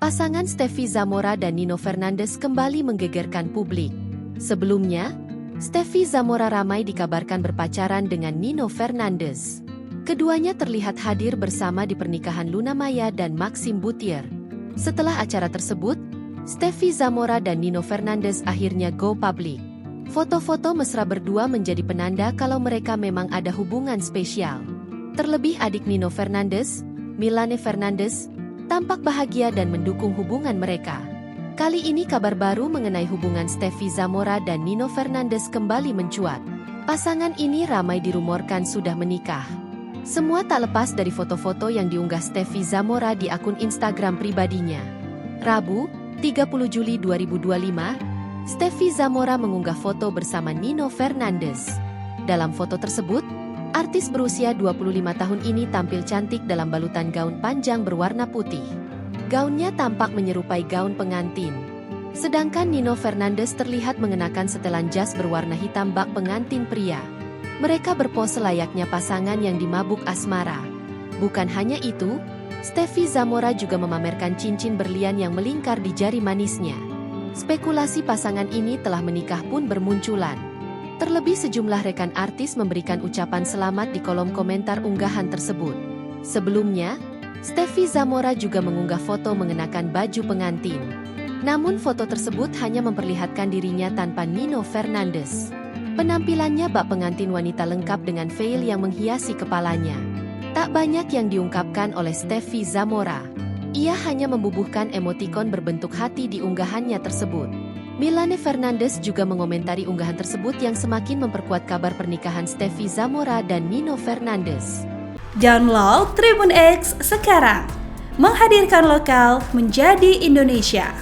Pasangan Steffi Zamora dan Nino Fernandez kembali menggegerkan publik. Sebelumnya, Steffi Zamora ramai dikabarkan berpacaran dengan Nino Fernandez. Keduanya terlihat hadir bersama di pernikahan Luna Maya dan Maxim Buttier. Setelah acara tersebut, Steffi Zamora dan Nino Fernandez akhirnya go public. Foto-foto mesra berdua menjadi penanda kalau mereka memang ada hubungan spesial. Terlebih adik Nino Fernandez, Milane Fernandez, tampak bahagia dan mendukung hubungan mereka. Kali ini kabar baru mengenai hubungan Steffi Zamora dan Nino Fernandez kembali mencuat. Pasangan ini ramai dirumorkan sudah menikah. Semua tak lepas dari foto-foto yang diunggah Steffi Zamora di akun Instagram pribadinya. Rabu, 30 Juli 2025, Steffi Zamora mengunggah foto bersama Nino Fernandez. Dalam foto tersebut, artis berusia 25 tahun ini tampil cantik dalam balutan gaun panjang berwarna putih. Gaunnya tampak menyerupai gaun pengantin. Sedangkan Nino Fernandez terlihat mengenakan setelan jas berwarna hitam bak pengantin pria. Mereka berpose layaknya pasangan yang dimabuk asmara. Bukan hanya itu, Steffi Zamora juga memamerkan cincin berlian yang melingkar di jari manisnya. Spekulasi pasangan ini telah menikah pun bermunculan. Terlebih sejumlah rekan artis memberikan ucapan selamat di kolom komentar unggahan tersebut. Sebelumnya, Steffi Zamora juga mengunggah foto mengenakan baju pengantin. Namun foto tersebut hanya memperlihatkan dirinya tanpa Nino Fernandez. Penampilannya bak pengantin wanita lengkap dengan veil yang menghiasi kepalanya. Tak banyak yang diungkapkan oleh Steffi Zamora. Ia hanya membubuhkan emotikon berbentuk hati di unggahannya tersebut. Milane Fernandez juga mengomentari unggahan tersebut yang semakin memperkuat kabar pernikahan Steffi Zamora dan Nino Fernandez. Download Tribun X sekarang, menghadirkan lokal menjadi Indonesia.